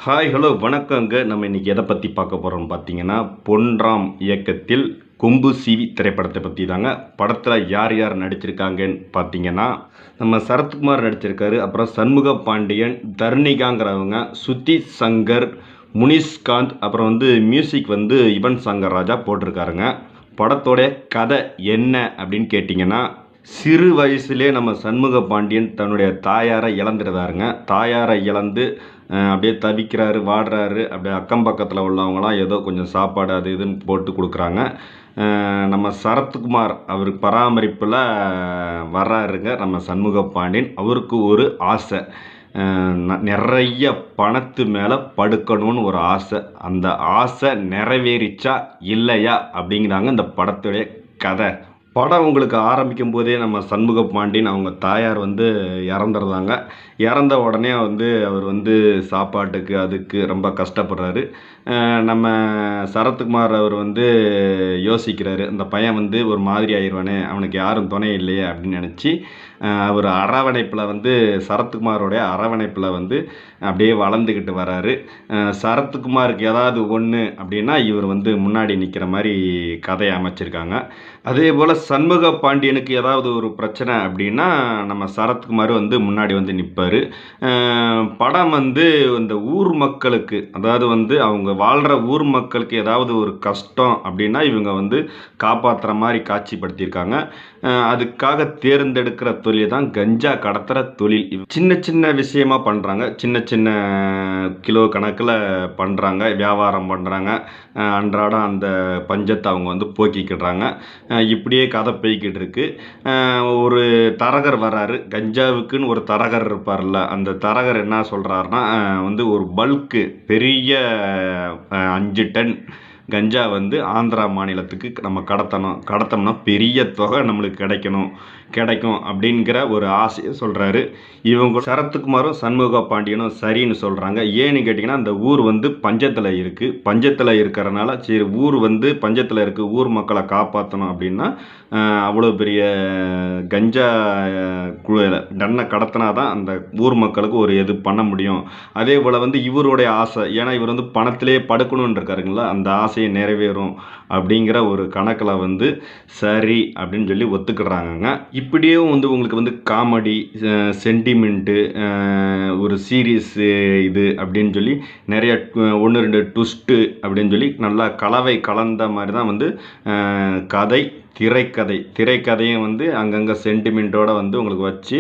Hi hello வணக்கங்க. நம்ம இன்றைக்கி எதை பற்றி பார்க்க போகிறோம்னு பார்த்தீங்கன்னா, பொன்ராம் இயக்கத்தில் கொம்பு சீவி திரைப்படத்தை பற்றி தாங்க. படத்தில் யார் யார் நடிச்சிருக்காங்கன்னு பார்த்தீங்கன்னா, நம்ம சரத்குமார் நடிச்சிருக்காரு. அப்புறம் சண்முக பாண்டியன், தர்ணிகாங்கிறவங்க, சுத்தி சங்கர், முனிஷ்காந்த், அப்புறம் மியூசிக் யுவன் சங்கர் ராஜா போட்டிருக்காருங்க. படத்தோடைய கதை என்ன அப்படின்னு கேட்டிங்கன்னா, சிறு வயசுலே நம்ம சண்முக பாண்டியன் தன்னுடைய தாயாரை இழந்துடுறாருங்க. தாயாரை இழந்து அப்படியே தவிக்கிறாரு, வாடுறாரு. அப்படியே அக்கம் பக்கத்தில் உள்ளவங்களாம் ஏதோ கொஞ்சம் சாப்பாடு அது இதுன்னு போட்டு கொடுக்குறாங்க. நம்ம சரத்குமார் அவர் பராமரிப்பில் வர்றாருங்க நம்ம சண்முக பாண்டியன். அவருக்கு ஒரு ஆசை, நிறைய பணத்து மேலே படுக்கணும்னு ஒரு ஆசை. அந்த ஆசை நிறைவேறிச்சா இல்லையா அப்படிங்கிறாங்க இந்த படத்துடைய கதை. படம் உங்களுக்கு ஆரம்பிக்கும் போதே நம்ம சண்முக பாண்டியன் அவங்க தாயார் இறந்துடுறாங்க. இறந்த உடனே அவர் சாப்பாட்டுக்கு அதுக்கு ரொம்ப கஷ்டப்படுறாரு. நம்ம சரத்குமார் அவர் யோசிக்கிறாரு, இந்த பையன் ஒரு மாதிரி ஆயிடுவானே, அவனுக்கு யாரும் துணை இல்லையே அப்படின்னு நினச்சி அவர் அரவணைப்பில் சரத்குமாரோடைய அரவணைப்பில் அப்படியே வளர்ந்துக்கிட்டு வராரு. சரத்குமாருக்கு ஏதாவது ஒன்று அப்படின்னா இவர் முன்னாடி நிற்கிற மாதிரி கதையை அமைச்சிருக்காங்க. அதே போல் சண்முக பாண்டியனுக்கு ஏதாவது ஒரு பிரச்சனை அப்படின்னா நம்ம சரத்குமார் முன்னாடி நிற்பார். படம் இந்த ஊர் மக்களுக்கு, அதாவது அவங்க வாழ்கிற ஊர் மக்களுக்கு ஏதாவது ஒரு கஷ்டம் அப்படின்னா இவங்க காப்பாற்றுற மாதிரி காட்சிப்படுத்தியிருக்காங்க. அதுக்காக தேர்ந்தெடுக்கிற தொழில் தான் கஞ்சா கடத்துகிற தொழில். சின்ன சின்ன விஷயமா பண்ணுறாங்க, சின்ன சின்ன கிலோ கணக்கில் பண்ணுறாங்க, வியாபாரம் பண்ணுறாங்க. அன்றாடம் அந்த பஞ்சத்தை அவங்க போக்கிக்கிடுறாங்க. இப்படியே கதை போய்கிட்டு இருக்கு. ஒரு தரகர் வராரு, கஞ்சாவுக்குன்னு ஒரு தரகர் இருப்பார்ல, அந்த தரகர் என்ன சொல்கிறாருன்னா, ஒரு பல்க்கு பெரிய 5 டன் கஞ்சா ஆந்திரா மாநிலத்துக்கு நம்ம கடத்தோம்னா பெரிய தொகை நம்மளுக்கு கிடைக்கும் அப்படிங்கிற ஒரு ஆசையை சொல்கிறாரு. இவங்க சரத்குமாரும் சண்முக பாண்டியனும் சரின்னு சொல்கிறாங்க. ஏன்னு கேட்டிங்கன்னா, அந்த ஊர் பஞ்சத்தில் இருக்குது. பஞ்சத்தில் இருக்கிறனால சரி, ஊர் பஞ்சத்தில் இருக்குது, ஊர் மக்களை காப்பாற்றணும் அப்படின்னா அவ்வளோ பெரிய கஞ்சா டன்னை கடத்தினா தான் அந்த ஊர் மக்களுக்கு ஒரு எது பண்ண முடியும். அதே போல் இவருடைய ஆசை, ஏன்னா இவர் பணத்திலே படுக்கணும்னு இருக்காருங்களா, அந்த ஆசையை நிறைவேறும் அப்படிங்கிற ஒரு கணக்கில் சரி அப்படின்னு சொல்லி ஒத்துக்கிறாங்கங்க. இப்படியே உங்களுக்கு காமெடி, சென்டிமெண்ட்டு, ஒரு சீரியஸு இது அப்படின்னு சொல்லி நிறைய 1-2 ட்விஸ்ட்டு அப்படின்னு சொல்லி நல்லா கலவை கலந்த மாதிரி தான் கதை. திரைக்கதையும் அங்கங்கே சென்டிமெண்ட்டோடு உங்களுக்கு வச்சு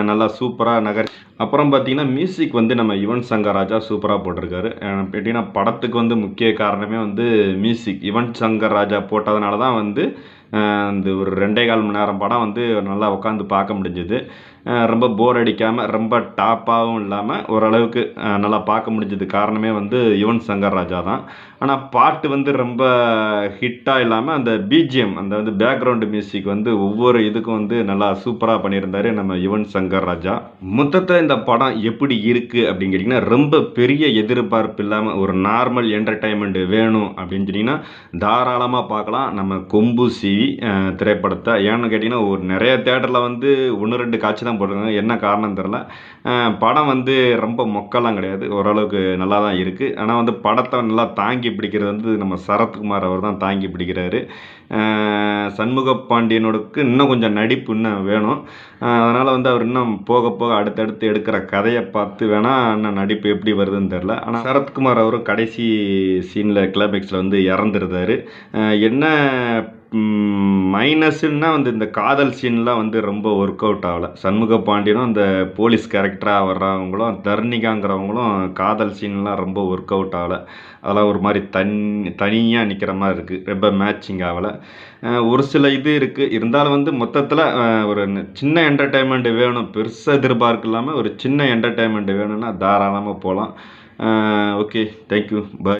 நல்லா சூப்பராக அப்புறம் பார்த்தீங்கன்னா, மியூசிக் நம்ம யுவன் சங்கர் ராஜா சூப்பராக போட்டிருக்காரு. எப்படின்னா, படத்துக்கு முக்கிய காரணமே மியூசிக். யுவன் சங்கர் ராஜா போட்டதுனால தான் இந்த ஒரு 2.25 மணி நேரம் படம் நல்லா உட்காந்து பார்க்க முடிஞ்சுது. ரொம்ப போர் அடிக்காமல், ரொம்ப டாப்பாகவும் இல்லாமல் ஓரளவுக்கு நல்லா பார்க்க முடிஞ்சது. காரணமே யுவன் சங்கர் ராஜா தான். ஆனால் பாட்டு ரொம்ப ஹிட்டாக இல்லாமல் அந்த பிஜிஎம், அந்த பேக்ரவுண்டு மியூசிக் ஒவ்வொரு இதுக்கும் நல்லா சூப்பராக பண்ணியிருந்தார் நம்ம யுவன் சங்கர் ராஜா. மொத்தத்தை இந்த படம் எப்படி இருக்குது அப்படின்னு கேட்டிங்கன்னா, ரொம்ப பெரிய எதிர்பார்ப்பு இல்லாமல் ஒரு நார்மல் என்டர்டைன்மெண்ட் வேணும் அப்படின்னு சொன்னிங்கன்னா தாராளமாக பார்க்கலாம் நம்ம கொம்பு சீவி திரைப்படத்தை. ஏன்னு கேட்டிங்கன்னா, ஒரு நிறைய தேட்டரில் 1-2 காட்சி தான் போட்டிருக்காங்க. என்ன காரணம் தெரில. படம் ரொம்ப மொக்கலாம் கிடையாது, ஓரளவுக்கு நல்லா தான் இருக்குது. ஆனால் படத்தை நல்லா தாங்கி பிடிக்கிறது நம்ம சரத்குமார் அவர் தான் தாங்கி பிடிக்கிறாரு. சண்முக பாண்டியனோடுக்கு இன்னும் கொஞ்சம் நடிப்பு இன்னும் வேணும். அதனால் அவர் இன்னும் போக போக அடுத்தடுத்து எடுக்கிற கதையை பார்த்து வேணால் இன்னும் நடிப்பு எப்படி வருதுன்னு தெரில. ஆனால் சரத்குமார் அவரும் கடைசி சீனில் கிளைமேக்ஸில் இறந்துருந்தார். என்ன மைனஸ்ன்னா இந்த காதல் சீன்லாம் ரொம்ப ஒர்க் அவுட் ஆகலை. சண்முக பாண்டியனும் அந்த போலீஸ் கேரக்டராக வர்றவங்களும், தர்ணிகாங்கிறவங்களும் காதல் சீன்லாம் ரொம்ப ஒர்க் அவுட் ஆகலை. அதெல்லாம் ஒரு மாதிரி தனியாக நிற்கிற மாதிரி இருக்குது, ரொம்ப மேட்சிங் ஆகலை. ஒரு சில இது இருக்குது. இருந்தாலும் மொத்தத்தில் ஒரு சின்ன என்டர்டைன்மெண்ட் வேணும், பெருசாக எதிர்பார்க்க இல்லாமல் ஒரு சின்ன என்டர்டைன்மெண்ட் வேணும்னா தாராளமாக போகலாம். ஓகே, தேங்க்யூ, பாய்.